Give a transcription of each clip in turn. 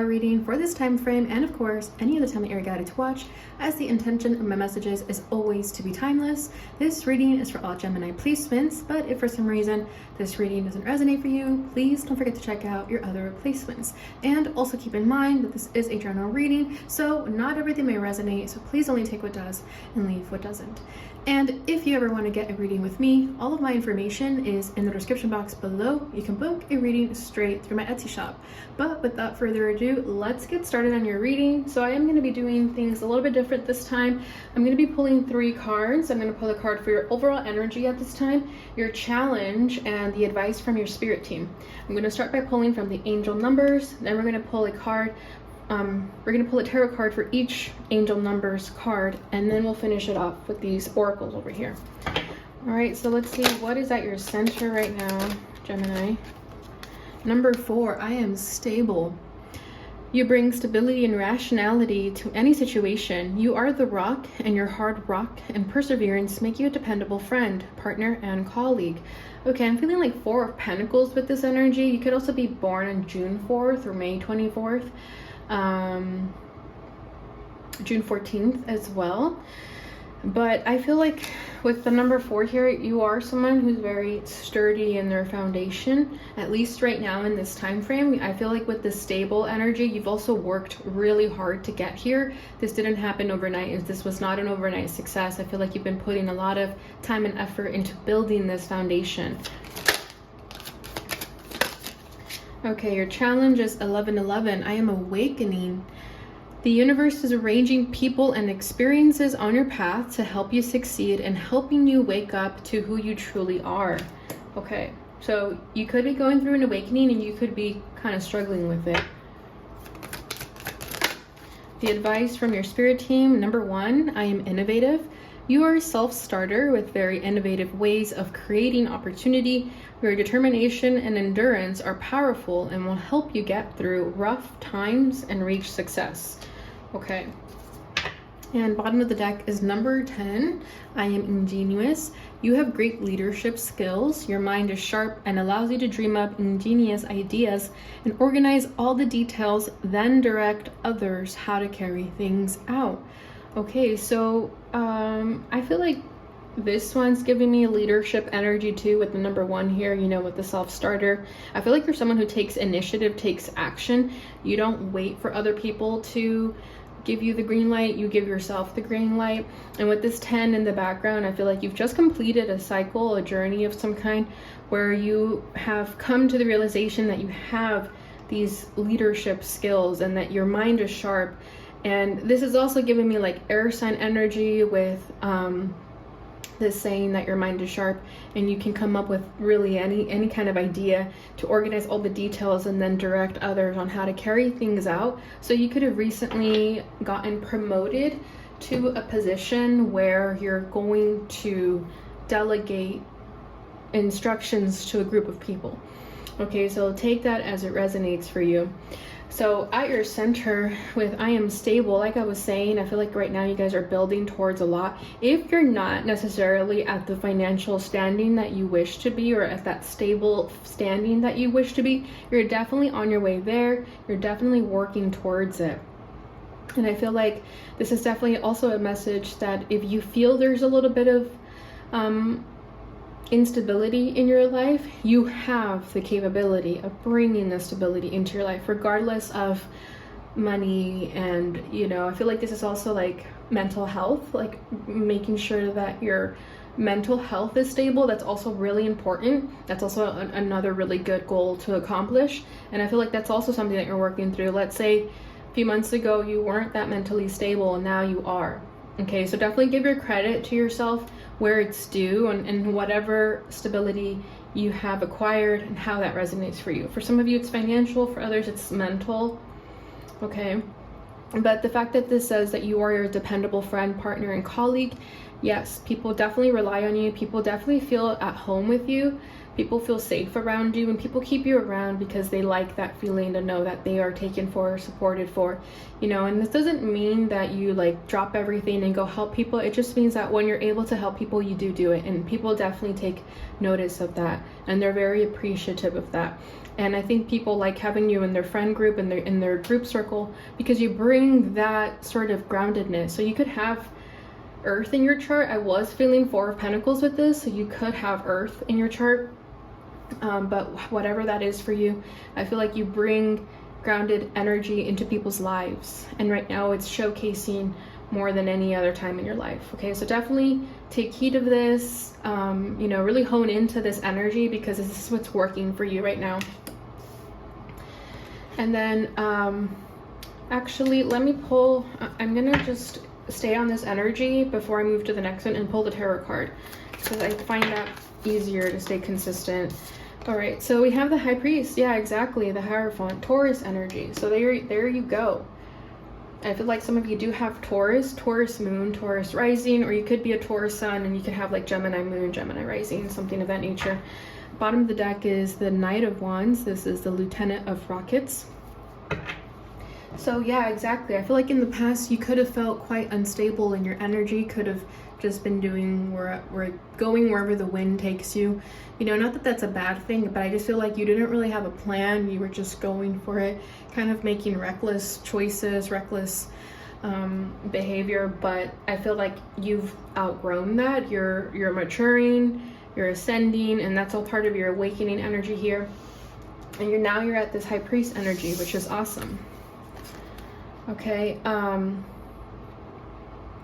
tarot reading for this time frame, and of course any other time that you're guided to watch, as the intention of my messages is always to be timeless. This reading is for all Gemini placements, but if for some reason this reading doesn't resonate for you, please don't forget to check out your other placements. And also keep in mind that this is a general reading, so not everything may resonate, so please only take what does and leave what doesn't. And if you ever want to get a reading with me, all of my information is in the description box below. You can book a reading straight through my Etsy shop. But without further ado, let's get started on your reading. So I am going to be doing things a little bit different this time. I'm going to be pulling 3 cards. I'm going to pull a card for your overall energy at this time, your challenge, and the advice from your spirit team. I'm going to start by pulling from the angel numbers. Then we're going to pull a card. We're going to pull a tarot card for each angel numbers card, and then we'll finish it off with these oracles over here. All right, so let's see what is at your center right now, Gemini. Number 4, I am stable. You bring stability and rationality to any situation. You are the rock, and your hard rock and perseverance make you a dependable friend, partner, and colleague. Okay, I'm feeling like 4 of Pentacles with this energy. You could also be born on June 4th or May 24th. June 14th as well. But I feel like with the number 4 here, you are someone who's very sturdy in their foundation, at least right now in this time frame. I feel like with the stable energy, you've also worked really hard to get here. This didn't happen overnight. This was not an overnight success. I feel like you've been putting a lot of time and effort into building this foundation. Okay, your challenge is 1111. I am awakening. The universe is arranging people and experiences on your path to help you succeed and helping you wake up to who you truly are. Okay, so you could be going through an awakening and you could be kind of struggling with it. The advice from your spirit team, number 1, I am innovative. You are a self-starter with very innovative ways of creating opportunity. Your determination and endurance are powerful and will help you get through rough times and reach success. Okay. And bottom of the deck is number 10. I am ingenious. You have great leadership skills. Your mind is sharp and allows you to dream up ingenious ideas and organize all the details, then direct others how to carry things out. Okay, so I feel like this one's giving me leadership energy too with the number 1 here, you know, with the self-starter. I feel like you're someone who takes initiative, takes action. You don't wait for other people to give you the green light. You give yourself the green light. And with this 10 in the background, I feel like you've just completed a cycle, a journey of some kind, where you have come to the realization that you have these leadership skills and that your mind is sharp. And this is also giving me like air sign energy with this saying that your mind is sharp and you can come up with really any kind of idea to organize all the details and then direct others on how to carry things out. So you could have recently gotten promoted to a position where you're going to delegate instructions to a group of people. Okay, so take that as it resonates for you. So at your center with I am stable, like I was saying, I feel like right now you guys are building towards a lot. If you're not necessarily at the financial standing that you wish to be, or at that stable standing that you wish to be, you're definitely on your way there. You're definitely working towards it. And I feel like this is definitely also a message that if you feel there's a little bit of instability in your life, you have the capability of bringing the stability into your life, regardless of money. And you know, I feel like this is also like mental health, like making sure that your mental health is stable. That's also really important. That's also another really good goal to accomplish. And I feel like that's also something that you're working through. Let's say a few months ago you weren't that mentally stable and now you are. Okay, so definitely give your credit to yourself where it's due and whatever stability you have acquired and how that resonates for you. For some of you it's financial, for others it's mental. Okay, but the fact that this says that you are your dependable friend, partner, and colleague, yes, people definitely rely on you. People definitely feel at home with you. People feel safe around you, and people keep you around because they like that feeling to know that they are taken for, supported for, you know. And this doesn't mean that you like drop everything and go help people. It just means that when you're able to help people, you do it, and people definitely take notice of that, and they're very appreciative of that. And I think people like having you in their friend group and in their group circle because you bring that sort of groundedness. So you could have Earth in your chart. I was feeling Four of Pentacles with this, so you could have Earth in your chart. But whatever that is for you, I feel like you bring grounded energy into people's lives. And right now it's showcasing more than any other time in your life. Okay, so definitely take heed of this, you know, really hone into this energy because this is what's working for you right now. And then actually, let me pull, I'm gonna just stay on this energy before I move to the next one and pull the tarot card because I find that easier to stay consistent. All right, so we have the High Priest. Yeah, exactly, the Hierophant, Taurus energy. So there you go. I feel like some of you do have Taurus moon, Taurus rising, or you could be a Taurus sun and you could have like Gemini moon, Gemini rising, something of that nature. Bottom of the deck is the Knight of Wands. This is the Lieutenant of Rockets. So yeah, exactly. I feel like in the past you could have felt quite unstable and your energy could have just been doing going wherever the wind takes you. You know, not that that's a bad thing, but I just feel like you didn't really have a plan. You were just going for it, kind of making reckless choices, reckless behavior. But I feel like you've outgrown that. You're maturing, you're ascending, and that's all part of your awakening energy here. And you're at this High Priest energy, which is awesome. Okay,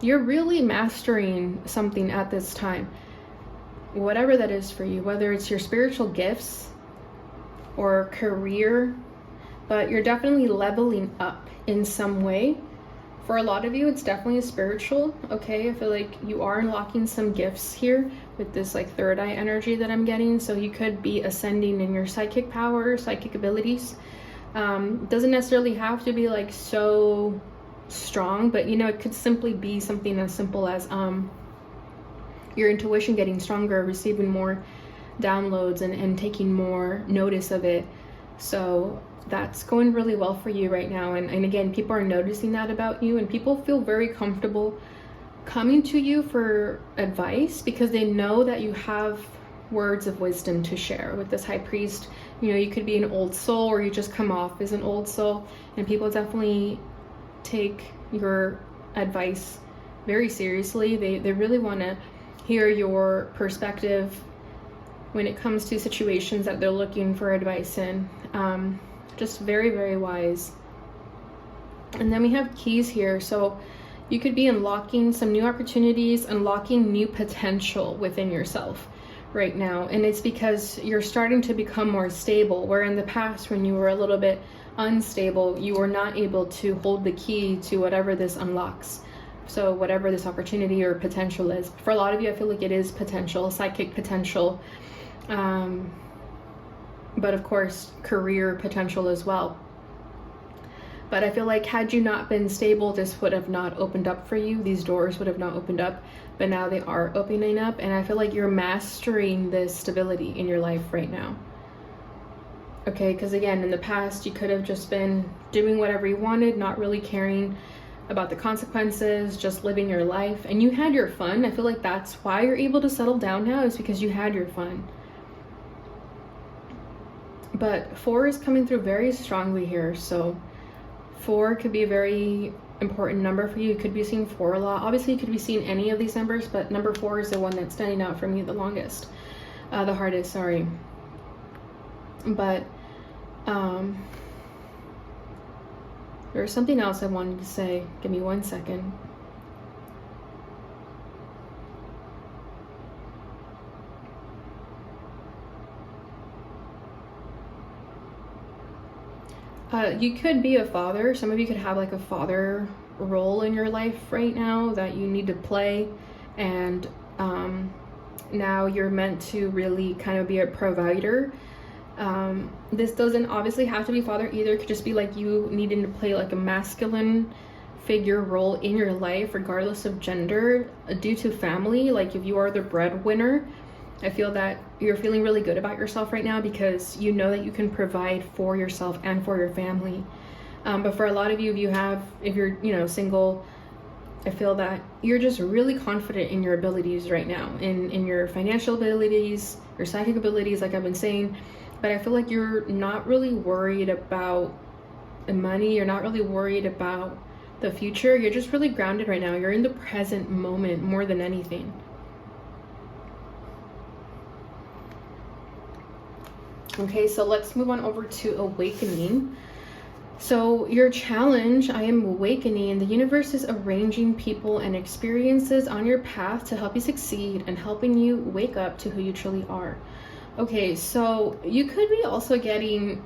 you're really mastering something at this time, whatever that is for you, whether it's your spiritual gifts or career, but you're definitely leveling up in some way. For a lot of you, it's definitely spiritual. Okay, I feel like you are unlocking some gifts here with this like third eye energy that I'm getting. So you could be ascending in your psychic power, psychic abilities. Doesn't necessarily have to be like so strong, but you know, it could simply be something as simple as your intuition getting stronger, receiving more downloads and taking more notice of it. So that's going really well for you right now. And again, people are noticing that about you, and people feel very comfortable coming to you for advice because they know that you have words of wisdom to share. With this High Priest, you know, you could be an old soul or you just come off as an old soul, and people definitely take your advice very seriously. They really want to hear your perspective when it comes to situations that they're looking for advice in. Just very, very wise. And then we have keys here. So you could be unlocking some new opportunities, unlocking new potential within yourself right now. And it's because you're starting to become more stable, where in the past when you were a little bit unstable, you were not able to hold the key to whatever this unlocks. So whatever this opportunity or potential is. For a lot of you, I feel like it is potential, psychic potential. But of course, career potential as well. But I feel like had you not been stable, this would have not opened up for you. These doors would have not opened up, but now they are opening up. And I feel like you're mastering this stability in your life right now. Okay, because again, in the past, you could have just been doing whatever you wanted, not really caring about the consequences, just living your life. And you had your fun. I feel like that's why you're able to settle down now, is because you had your fun. But 4 is coming through very strongly here. So 4 could be a very important number for you. You could be seeing 4 a lot. Obviously, you could be seeing any of these numbers, but number 4 is the one that's standing out for me the longest. The hardest, sorry. But there's something else I wanted to say. Give me 1 second. You could be a father. Some of you could have like a father role in your life right now that you need to play, and now you're meant to really kind of be a provider. This doesn't obviously have to be father either. It could just be like you needing to play like a masculine figure role in your life, regardless of gender, due to family. Like if you are the breadwinner, I feel that you're feeling really good about yourself right now because you know that you can provide for yourself and for your family. But for a lot of you, if you're single, I feel that you're just really confident in your abilities right now, in your financial abilities, your psychic abilities, like I've been saying. But I feel like you're not really worried about the money. You're not really worried about the future. You're just really grounded right now. You're in the present moment more than anything. Okay, so let's move on over to awakening. So your challenge, I am awakening. The universe is arranging people and experiences on your path to help you succeed and helping you wake up to who you truly are. Okay, so you could be also getting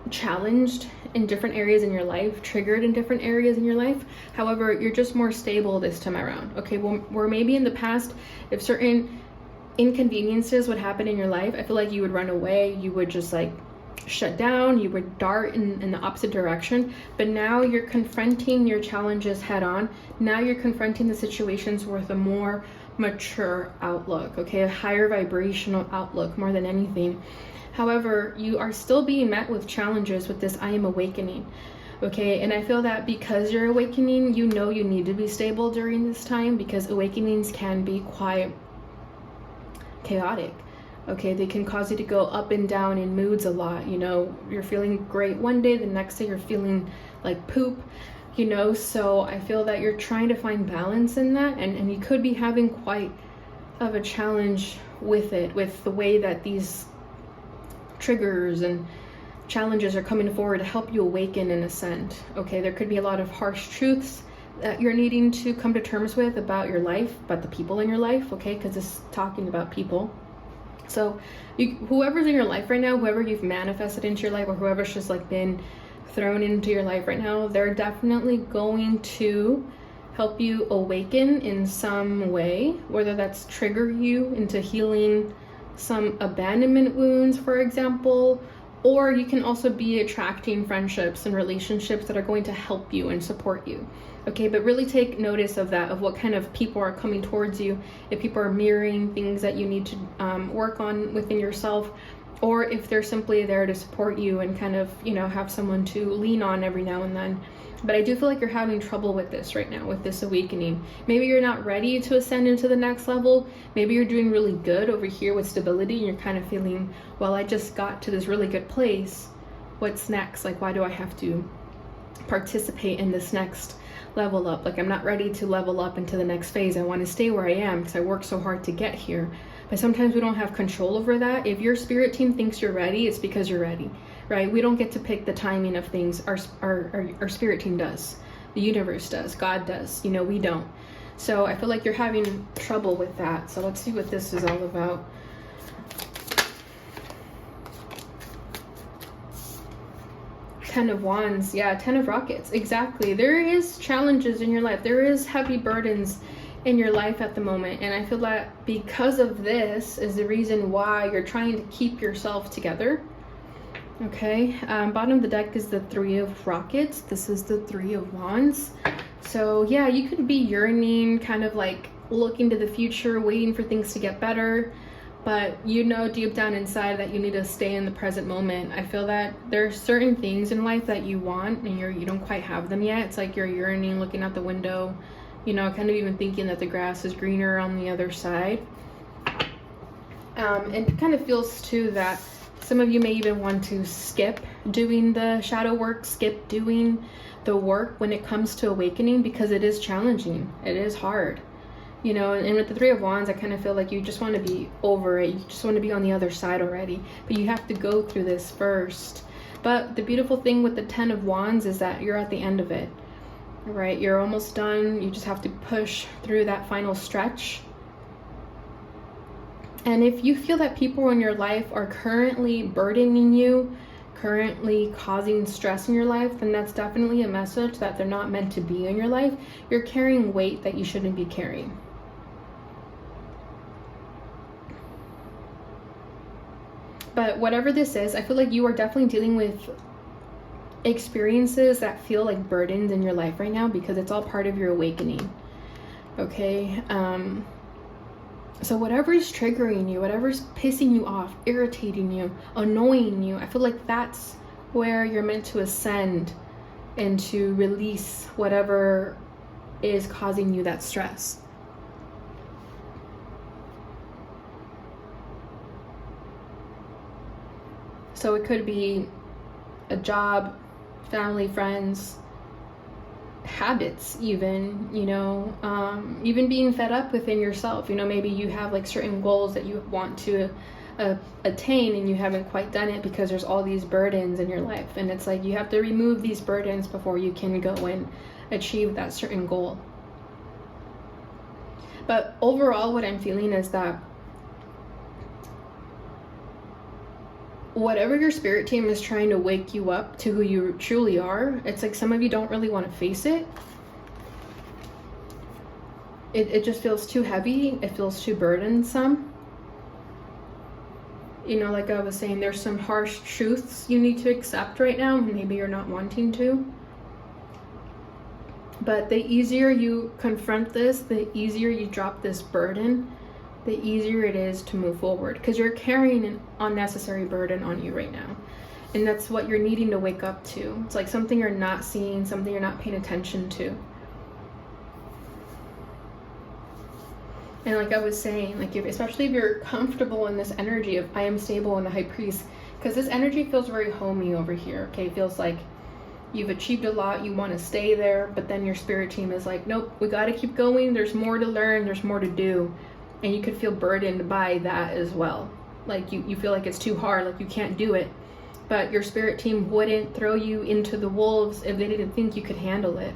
challenged in different areas in your life, triggered in different areas in your life. However, you're just more stable this time around. Okay, well, where maybe in the past, if certain inconveniences would happen in your life, I feel like you would run away, you would just like shut down, you would dart in the opposite direction. But now you're confronting your challenges head on. Now you're confronting the situations with a more mature outlook, okay, a higher vibrational outlook more than anything. However, you are still being met with challenges with this I am awakening. Okay, and I feel that because you're awakening, you know you need to be stable during this time, because awakenings can be quite chaotic. Okay, they can cause you to go up and down in moods a lot. You're feeling great one day, the next day you're feeling like poop, so I feel that you're trying to find balance in that, and you could be having quite of a challenge with it, with the way that these triggers and challenges are coming forward to help you awaken and ascend. Okay, there could be a lot of harsh truths that you're needing to come to terms with about your life, about the people in your life, okay, because it's talking about people. So whoever's in your life right now, whoever you've manifested into your life, or whoever's just like been thrown into your life right now, they're definitely going to help you awaken in some way, whether that's trigger you into healing some abandonment wounds, for example, or you can also be attracting friendships and relationships that are going to help you and support you. Okay, but really take notice of that, of what kind of people are coming towards you, if people are mirroring things that you need to work on within yourself, or if they're simply there to support you and kind of, have someone to lean on every now and then. But I do feel like you're having trouble with this right now, with this awakening. Maybe you're not ready to ascend into the next level. Maybe you're doing really good over here with stability, and you're kind of feeling, well, I just got to this really good place. What's next? Like, why do I have to participate in this next level up? Like, I'm not ready to level up into the next phase. I want to stay where I am because I worked so hard to get here. But sometimes we don't have control over that. If your spirit team thinks you're ready, it's because you're ready, right? We don't get to pick the timing of things. Our spirit team does. The universe does. God does. We don't. So I feel like you're having trouble with that. So let's see what this is all about. Ten of Wands. Yeah, Ten of Rockets. Exactly. There is challenges in your life. There is heavy burdens in your life at the moment, and I feel that because of this is the reason why you're trying to keep yourself together. Okay, bottom of the deck is the Three of Rockets. This is the Three of Wands. So yeah, you could be yearning, kind of like looking to the future, waiting for things to get better, but deep down inside that you need to stay in the present moment. I feel that there are certain things in life that you want and you don't quite have them yet. It's like you're yearning, looking out the window, kind of even thinking that the grass is greener on the other side. It kind of feels too that some of you may even want to skip doing the shadow work, skip doing the work when it comes to awakening, because it is challenging. It is hard. And with the Three of Wands, I kind of feel like you just want to be over it. You just want to be on the other side already. But you have to go through this first. But the beautiful thing with the Ten of Wands is that you're at the end of it. Right? You're almost done. You just have to push through that final stretch. And if you feel that people in your life are currently burdening you, currently causing stress in your life, then that's definitely a message that they're not meant to be in your life. You're carrying weight that you shouldn't be carrying. But whatever this is, I feel like you are definitely dealing with experiences that feel like burdens in your life right now, because it's all part of your awakening. Okay, So whatever's triggering you, whatever's pissing you off, irritating you, annoying you, I feel like that's where you're meant to ascend and to release whatever is causing you that stress. So it could be a job, family, friends, habits, even, even being fed up within yourself. Maybe you have like certain goals that you want to attain and you haven't quite done it because there's all these burdens in your life, and it's like you have to remove these burdens before you can go and achieve that certain goal. But overall, what I'm feeling is that whatever your spirit team is trying to wake you up to who you truly are, it's like some of you don't really want to face it. It just feels too heavy. It feels too burdensome. Like I was saying, there's some harsh truths you need to accept right now. Maybe you're not wanting to. But the easier you confront this, the easier you drop this burden, the easier it is to move forward, because you're carrying an unnecessary burden on you right now. And that's what you're needing to wake up to. It's like something you're not seeing, something you're not paying attention to. And like I was saying, like especially if you're comfortable in this energy of I am stable in the high priest, because this energy feels very homey over here. Okay, it feels like you've achieved a lot, you want to stay there, but then your spirit team is like, nope, we got to keep going. There's more to learn, there's more to do. And you could feel burdened by that as well. Like you feel like it's too hard, like you can't do it. But your spirit team wouldn't throw you into the wolves if they didn't think you could handle it.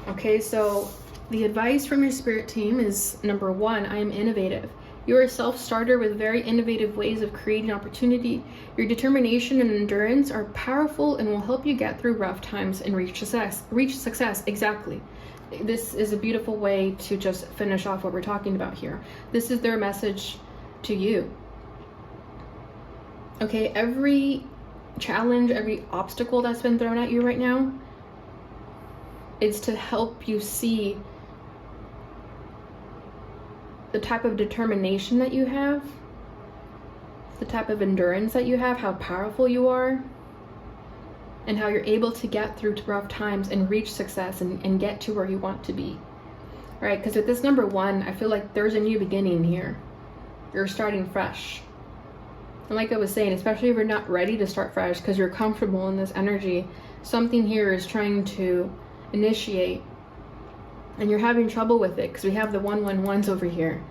Okay, so the advice from your spirit team is, number 1, I am innovative. You are a self-starter with very innovative ways of creating opportunity. Your determination and endurance are powerful and will help you get through rough times and reach success. Exactly. This is a beautiful way to just finish off what we're talking about here. This is their message to you. Okay, every challenge, every obstacle that's been thrown at you right now is to help you see the type of determination that you have, the type of endurance that you have, how powerful you are, and how you're able to get through rough times and reach success and get to where you want to be. All right, because with this number 1, I feel like there's a new beginning here. You're starting fresh. And like I was saying, especially if you're not ready to start fresh because you're comfortable in this energy, something here is trying to initiate and you're having trouble with it because we have the 111s over here.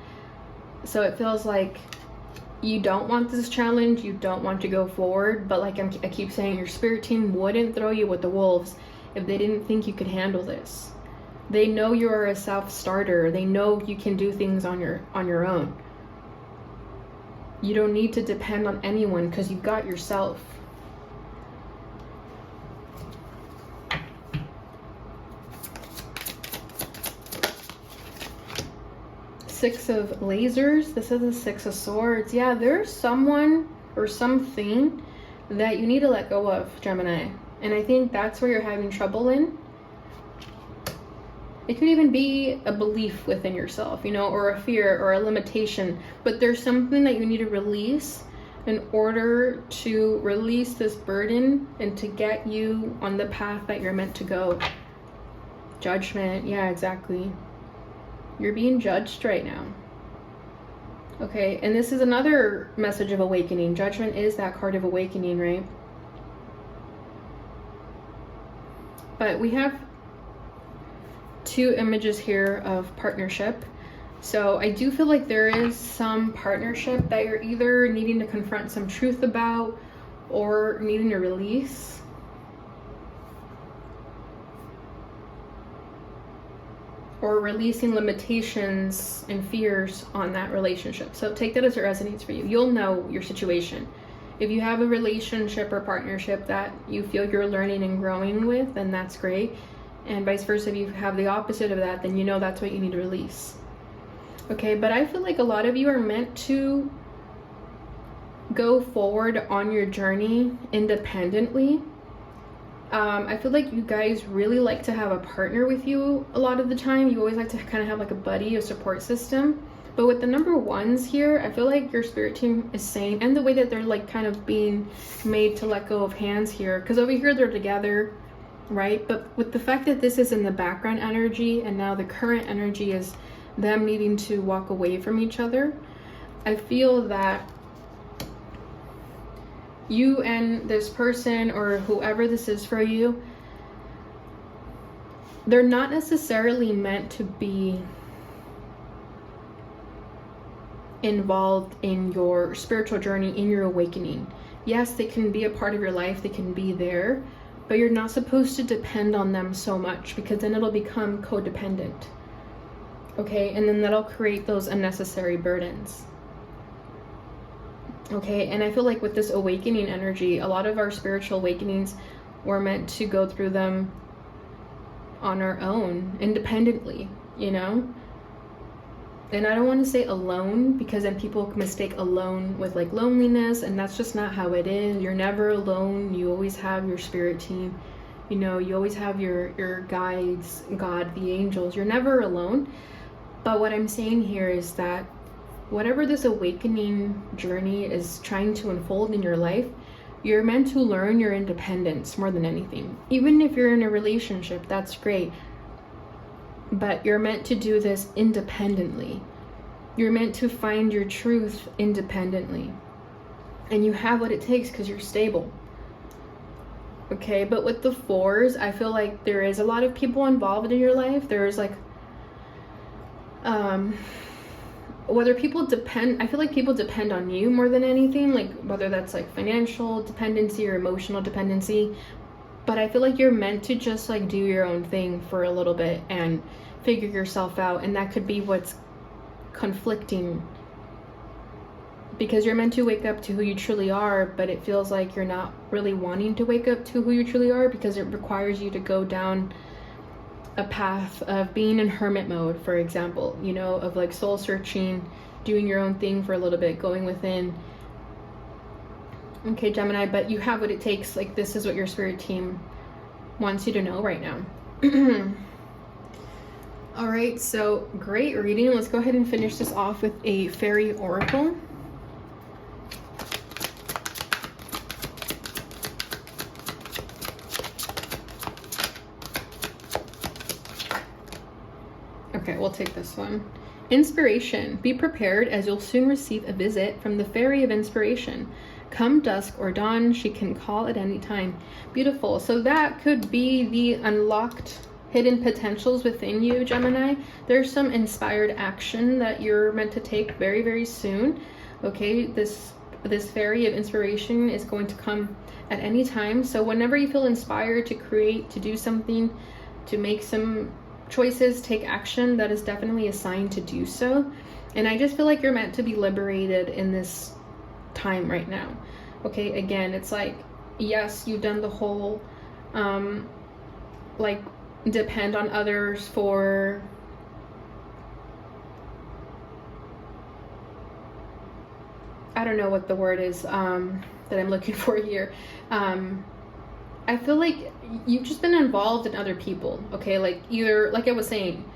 So it feels like you don't want this challenge, you don't want to go forward, but like I keep saying, your spirit team wouldn't throw you with the wolves if they didn't think you could handle this. They know you're a self-starter. They know you can do things on your own. You don't need to depend on anyone because you've got yourself. Six of lasers. This is the 6 of swords. Yeah, there's someone or something that you need to let go of, Gemini. And I think that's where you're having trouble in. It could even be a belief within yourself, or a fear or a limitation. But there's something that you need to release in order to release this burden and to get you on the path that you're meant to go. Judgment. Yeah, exactly. You're being judged right now. Okay, and this is another message of awakening. Judgment is that card of awakening, right? But we have 2 images here of partnership. So I do feel like there is some partnership that you're either needing to confront some truth about or needing to release. Or releasing limitations and fears on that relationship. So take that as it resonates for you. You'll know your situation. If you have a relationship or partnership that you feel you're learning and growing with, then that's great. And vice versa, if you have the opposite of that, then you know that's what you need to release. Okay, but I feel like a lot of you are meant to go forward on your journey independently. I feel like you guys really like to have a partner with you a lot of the time. You always like to kind of have like a buddy, a support system. But with the number ones here, I feel like your spirit team is saying, and the way that they're like kind of being made to let go of hands here, because over here they're together, right? But with the fact that this is in the background energy and now the current energy is them needing to walk away from each other, I feel that you and this person, or whoever this is for you, they're not necessarily meant to be involved in your spiritual journey, in your awakening. Yes, they can be a part of your life, they can be there, but you're not supposed to depend on them so much, because then it'll become codependent. Okay, and then that'll create those unnecessary burdens. Okay, and I feel like with this awakening energy, a lot of our spiritual awakenings, we're meant to go through them on our own, independently, you know? And I don't want to say alone, because then people mistake alone with like loneliness, and that's just not how it is. You're never alone. You always have your spirit team. You know, you always have your guides, God, the angels. You're never alone. But what I'm saying here is that whatever this awakening journey is trying to unfold in your life, you're meant to learn your independence more than anything. Even if you're in a relationship, that's great. But you're meant to do this independently. You're meant to find your truth independently. And you have what it takes because you're stable. Okay, but with the fours, I feel like there is a lot of people involved in your life. There's like, whether people depend, I feel like people depend on you more than anything, like whether that's like financial dependency or emotional dependency. But I feel like you're meant to just like do your own thing for a little bit and figure yourself out. And that could be what's conflicting, because you're meant to wake up to who you truly are, but it feels like you're not really wanting to wake up to who you truly are, because it requires you to go down a path of being in hermit mode, for example, you know, of like soul searching, doing your own thing for a little bit, going within. Okay, Gemini, but you have what it takes. Like, this is what your spirit team wants you to know right now. All right, so great reading. Let's go ahead and finish this off with a fairy oracle. Okay, we'll take this one. Inspiration. Be prepared, as you'll soon receive a visit from the Fairy of Inspiration. Come dusk or dawn, she can call at any time. Beautiful. So that could be the unlocked hidden potentials within you, Gemini. There's some inspired action that you're meant to take very, very soon. Okay, this Fairy of Inspiration is going to come at any time. So whenever you feel inspired to create, to do something, to make some choices, take action, that is definitely a sign to do so. And I just feel like you're meant to be liberated in this time right now. Okay, again, it's like, yes, you've done the whole like depend on others for I don't know what the word is that I'm looking for here. I feel like you've just been involved in other people, okay? Like, either, like I was saying,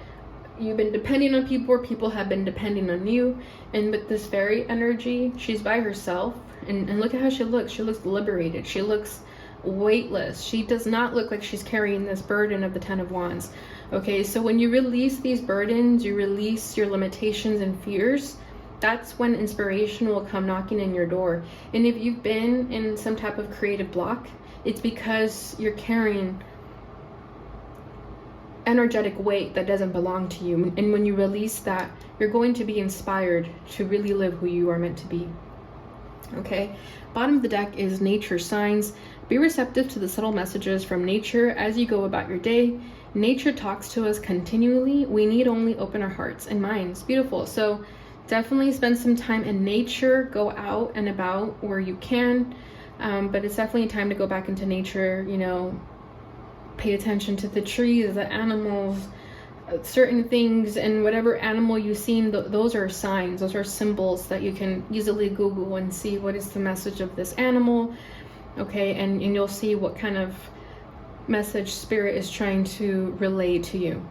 you've been depending on people, or people have been depending on you. And with this fairy energy, she's by herself, and look at how she looks. She looks liberated. She looks weightless. She does not look like she's carrying this burden of the Ten of Wands. Okay, so when you release these burdens, you release your limitations and fears, that's when inspiration will come knocking in your door. And if you've been in some type of creative block, it's because you're carrying energetic weight that doesn't belong to you. And when you release that, you're going to be inspired to really live who you are meant to be. Okay, bottom of the deck is nature signs. Be receptive to the subtle messages from nature as you go about your day. Nature talks to us continually. We need only open our hearts and minds. Beautiful. So definitely spend some time in nature. Go out and about where you can. But it's definitely time to go back into nature, you know, pay attention to the trees, the animals, certain things, and whatever animal you've seen, those are signs, those are symbols that you can easily Google and see what is the message of this animal, okay, and you'll see what kind of message Spirit is trying to relay to you.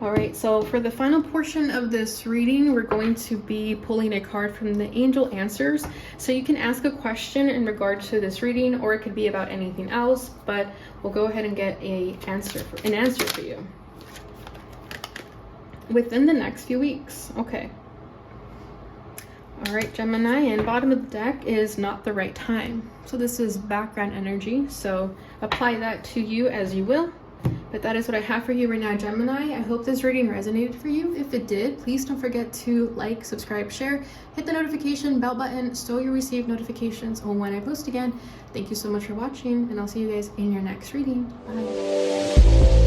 All right, so for the final portion of this reading, we're going to be pulling a card from the Angel Answers. So you can ask a question in regard to this reading, or it could be about anything else, but we'll go ahead and get an answer for you within the next few weeks. Okay. All right, Gemini, and bottom of the deck is not the right time. So this is background energy, so apply that to you as you will. But that is what I have for you right now, Gemini. I hope this reading resonated for you. If it did, please don't forget to like, subscribe, share, hit the notification bell button so you'll receive notifications on when I post again. Thank you so much for watching, and I'll see you guys in your next reading. Bye.